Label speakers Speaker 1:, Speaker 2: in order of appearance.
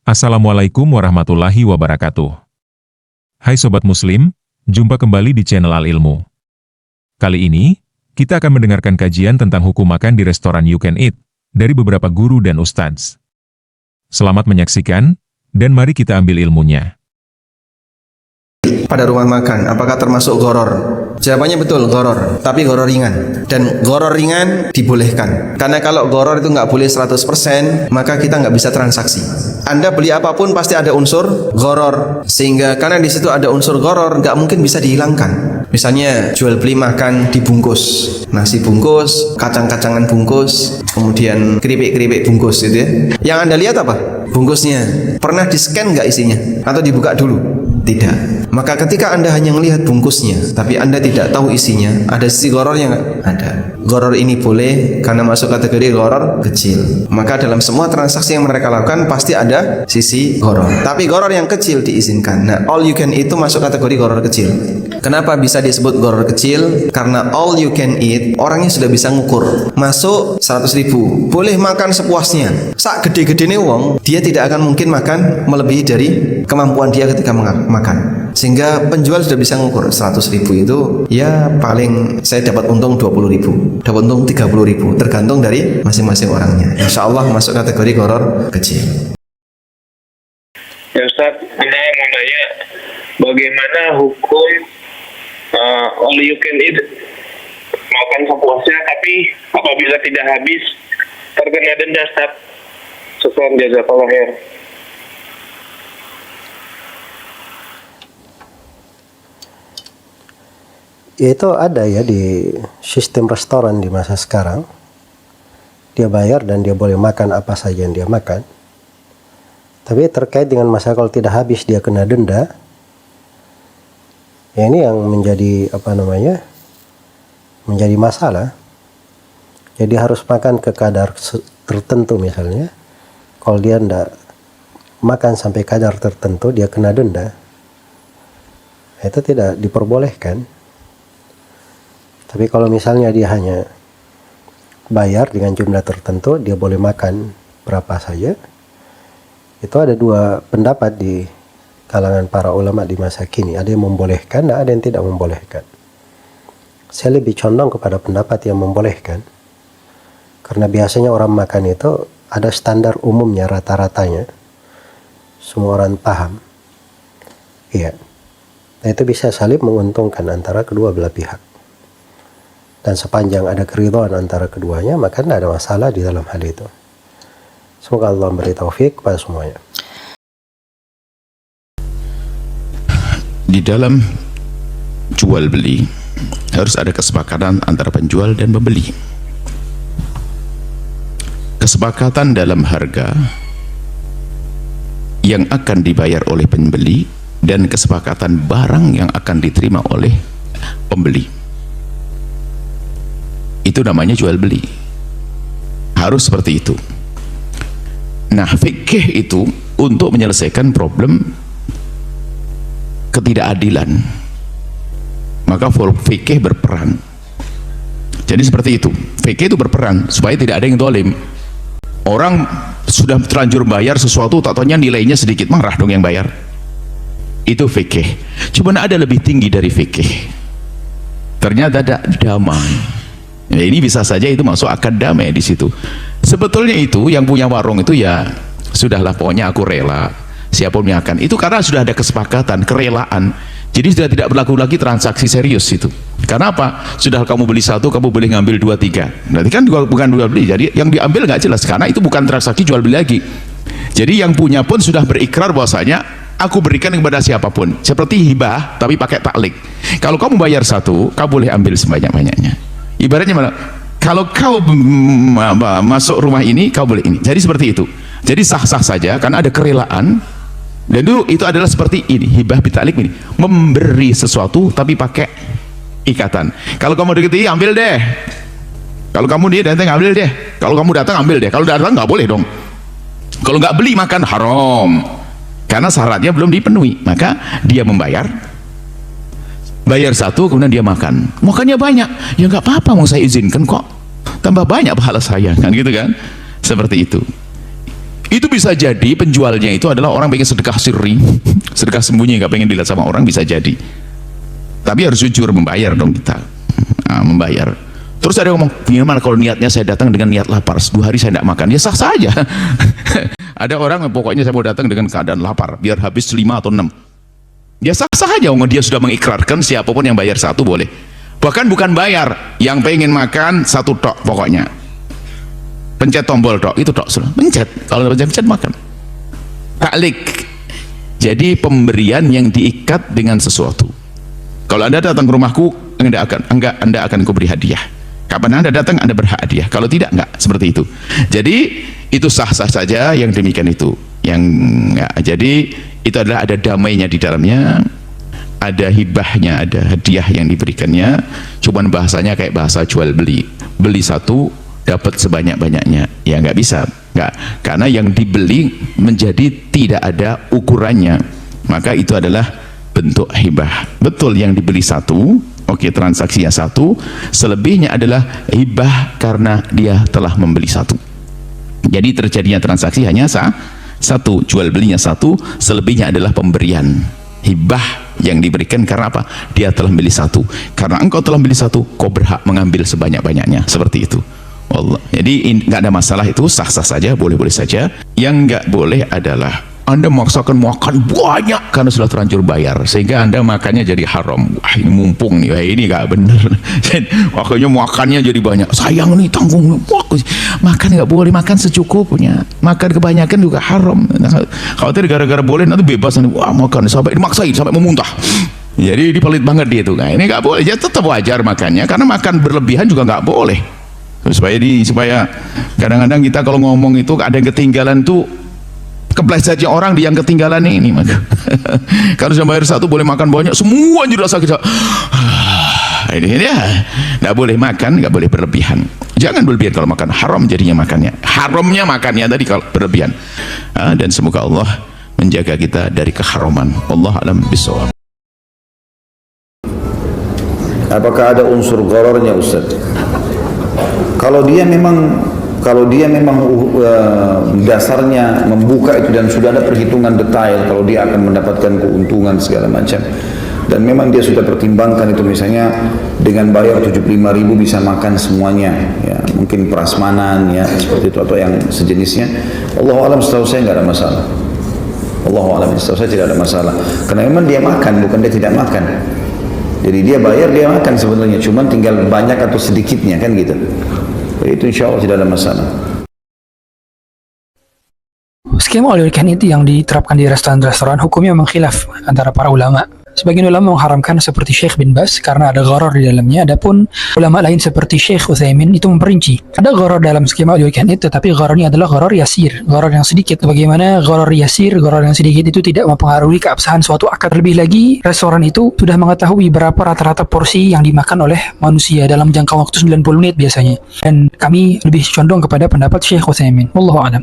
Speaker 1: Assalamualaikum warahmatullahi wabarakatuh. Hai Sobat Muslim, jumpa kembali di channel Al-Ilmu. Kali ini, kita akan mendengarkan kajian tentang hukum makan di restoran You Can Eat, dari beberapa guru dan ustadz. Selamat menyaksikan, dan mari kita ambil ilmunya.
Speaker 2: Pada rumah makan, apakah termasuk gharar? Jawabannya betul, gharar, tapi gharar ringan. Dan gharar ringan dibolehkan. Karena kalau gharar itu nggak boleh 100%, maka kita nggak bisa transaksi. Anda beli apapun pasti ada unsur gharar. Sehingga karena di situ ada unsur gharar, nggak mungkin bisa dihilangkan. Misalnya jual beli makan dibungkus, nasi bungkus, kacang-kacangan bungkus, kemudian keripik-keripik bungkus gitu ya. Yang Anda lihat apa? Bungkusnya. Pernah di-scan nggak isinya? Atau dibuka dulu? Tidak. Maka ketika Anda hanya melihat bungkusnya, tapi Anda tidak tahu isinya, ada sisi gharar yang ada. Gharar ini boleh karena masuk kategori gharar kecil. Maka dalam semua transaksi yang mereka lakukan pasti ada sisi gharar. Tapi gharar yang kecil diizinkan. Nah, all you can eat itu masuk kategori gharar kecil. Kenapa bisa disebut gharar kecil? Karena all you can eat, orangnya sudah bisa ngukur. Masuk 100.000, boleh makan sepuasnya. Sak gede-gedene wong, dia tidak akan mungkin makan melebihi dari kemampuan dia ketika makan. Sehingga penjual sudah bisa ngukur 100.000 itu ya paling saya dapat untung 20.000, dapat untung 30.000, tergantung dari masing-masing orangnya. Insya Allah masuk kategori gharar kecil.
Speaker 3: Ya Ustaz, saya mau nanya bagaimana hukum all you can eat, makan sepuasnya, tapi apabila tidak habis terkena denda, Ustaz. Syukran, jazakallahu khair.
Speaker 4: Itu ada ya di sistem restoran di masa sekarang. Dia bayar dan dia boleh makan apa saja yang dia makan. Tapi terkait dengan masalah kalau tidak habis dia kena denda. Ya ini yang menjadi menjadi masalah. Jadi harus makan ke kadar tertentu misalnya. Kalau dia tidak makan sampai kadar tertentu dia kena denda. Itu tidak diperbolehkan. Tapi kalau misalnya dia hanya bayar dengan jumlah tertentu, dia boleh makan berapa saja. Itu ada dua pendapat di kalangan para ulama di masa kini. Ada yang membolehkan dan ada yang tidak membolehkan. Saya lebih condong kepada pendapat yang membolehkan. Karena biasanya orang makan itu ada standar umumnya rata-ratanya. Semua orang paham. Iya. Nah itu bisa saling menguntungkan antara kedua belah pihak. Dan sepanjang ada keridhaan antara keduanya, maka tidak ada masalah di dalam hal itu. Semoga Allah memberi taufik kepada semuanya.
Speaker 5: Di dalam jual beli harus ada kesepakatan antara penjual dan pembeli. Kesepakatan dalam harga yang akan dibayar oleh pembeli dan kesepakatan barang yang akan diterima oleh pembeli. Itu namanya jual beli. Harus seperti itu. Nah, fikih itu untuk menyelesaikan problem ketidakadilan. Maka fikih berperan. Jadi seperti itu. Fikih itu berperan supaya tidak ada yang zalim. Orang sudah terlanjur bayar sesuatu, tak taunya nilainya sedikit, marah dong yang bayar. Itu fikih. Cuma ada lebih tinggi dari fikih. Ternyata ada damai. Ya, ini bisa saja itu masuk akad damai di situ. Sebetulnya itu yang punya warung itu ya sudahlah, pokoknya aku rela siapapun yang akan itu karena sudah ada kesepakatan, kerelaan. Jadi sudah tidak berlaku lagi transaksi serius itu. Karena apa? Sudah kamu beli satu, kamu boleh ngambil dua tiga. Berarti kan bukan jual beli. Jadi yang diambil nggak jelas karena itu bukan transaksi jual beli lagi. Jadi yang punya pun sudah berikrar bahwasanya aku berikan kepada siapapun. Seperti hibah tapi pakai taklik. Kalau kamu bayar satu, kamu boleh ambil sebanyak-banyaknya. Ibaratnya mana? Kalau kau masuk rumah ini, kau boleh ini. Jadi seperti itu. Jadi sah-sah saja karena ada kerelaan. Dan dulu itu adalah seperti ini, hibah bitalik ini, memberi sesuatu tapi pakai ikatan. Kalau kamu deketi, ambil deh. Kalau kamu dia datang, ambil deh. Kalau kamu datang, ambil deh. Kalau datang nggak boleh dong. Kalau nggak beli makan haram. Karena syaratnya belum dipenuhi. Maka dia membayar. Bayar satu kemudian dia makan, makannya banyak, ya nggak apa-apa, mau saya izinkan kok, tambah banyak pahala saya, kan gitu kan, seperti itu. Itu bisa jadi penjualnya itu adalah orang pengen sedekah sirri, sedekah sembunyi, nggak pengen dilihat sama orang, bisa jadi. Tapi harus jujur membayar dong kita. Membayar. Terus ada yang ngomong, gimana kalau niatnya saya datang dengan niat lapar, 2 hari saya tidak makan, ya sah saja. Ada orang pokoknya saya mau datang dengan keadaan lapar, biar habis 5 atau 6. Ya sah saja, dia sudah mengikrarkan, siapapun yang bayar 1 boleh. Bahkan bukan bayar, yang pengen makan 1 tok pokoknya. Pencet tombol tok, itu tok sudah. Pencet, kalau pencet makan. Taklik. Jadi pemberian yang diikat dengan sesuatu. Kalau Anda datang ke rumahku, Anda akan kuberi hadiah. Kapan Anda datang, Anda berhak hadiah. Kalau tidak, enggak. Seperti itu. Jadi itu sah-sah saja yang demikian itu. Yang enggak. Jadi itu adalah ada damainya di dalamnya, ada hibahnya, ada hadiah yang diberikannya. Cuman bahasanya kayak bahasa jual beli. Beli 1 dapat sebanyak-banyaknya. Ya enggak bisa. Enggak. Karena yang dibeli menjadi tidak ada ukurannya. Maka itu adalah bentuk hibah. Betul yang dibeli 1, oke, transaksinya 1, selebihnya adalah hibah karena dia telah membeli 1. Jadi terjadinya transaksi hanya 1, jual belinya 1, selebihnya adalah pemberian. Hibah yang diberikan karena apa? Dia telah membeli 1. Karena engkau telah membeli 1, kau berhak mengambil sebanyak-banyaknya. Seperti itu. Allah. Jadi nggak ada masalah, itu sah-sah saja, boleh-boleh saja. Yang nggak boleh adalah Anda memaksakan makan banyak karena sudah terlanjur bayar, sehingga Anda makannya jadi haram. Wah, ini mumpung nih, wah, ini nggak bener. Makanya makannya jadi banyak. Sayang nih, tanggung. Wah, makan nggak boleh, makan secukupnya. Makan kebanyakan juga haram. Nah, khawatir gara-gara boleh nanti bebas nanti. Wah, makan sampai dimaksain sampai memuntah. Jadi dipelit banget dia itu. Nah, ini nggak boleh. Ya tetap wajar makannya, karena makan berlebihan juga nggak boleh. Supaya kadang-kadang kita kalau ngomong itu ada yang ketinggalan tuh, keplesetnya orang di yang ketinggalan ini. Kalau sudah bayar 1 boleh makan banyak, semua jadi rasa kita ini ya, nggak boleh makan, nggak boleh berlebihan. Jangan berlebihan kalau makan, haram jadinya makannya. Haramnya makannya tadi kalau berlebihan. Dan semoga Allah menjaga kita dari keharaman. Allah alam bisawab.
Speaker 6: Apakah ada unsur gharornya, Ustaz? Kalau dia memang dasarnya membuka itu dan sudah ada perhitungan detail kalau dia akan mendapatkan keuntungan segala macam, dan memang dia sudah pertimbangkan itu, misalnya dengan bayar 75.000 bisa makan semuanya, ya mungkin prasmanan ya seperti itu atau yang sejenisnya, Allahu a'lam, setahu saya nggak ada masalah. Allahu a'lam, setahu saya tidak ada masalah, karena memang dia makan, bukan dia tidak makan. Jadi dia bayar, dia makan sebenarnya, cuman tinggal banyak atau sedikitnya kan gitu. Itu insya Allah tidak ada masalah.
Speaker 7: Skema all you can eat yang diterapkan di restoran-restoran hukumnya memang khilaf antara para ulama. Sebagian ulama mengharamkan seperti Syekh bin Baz karena ada gharar di dalamnya. Adapun ulama lain seperti Syekh Utsaimin itu memperinci. Ada gharar dalam skema all you can eat, tetapi ghararnya adalah gharar yasir, gharar yang sedikit. Bagaimana gharar yasir, gharar yang sedikit itu tidak mempengaruhi keabsahan suatu akad. Terlebih lagi, restoran itu sudah mengetahui berapa rata-rata porsi yang dimakan oleh manusia dalam jangka waktu 90 menit biasanya. Dan kami lebih condong kepada pendapat Syekh Utsaimin. Wallahu a'lam.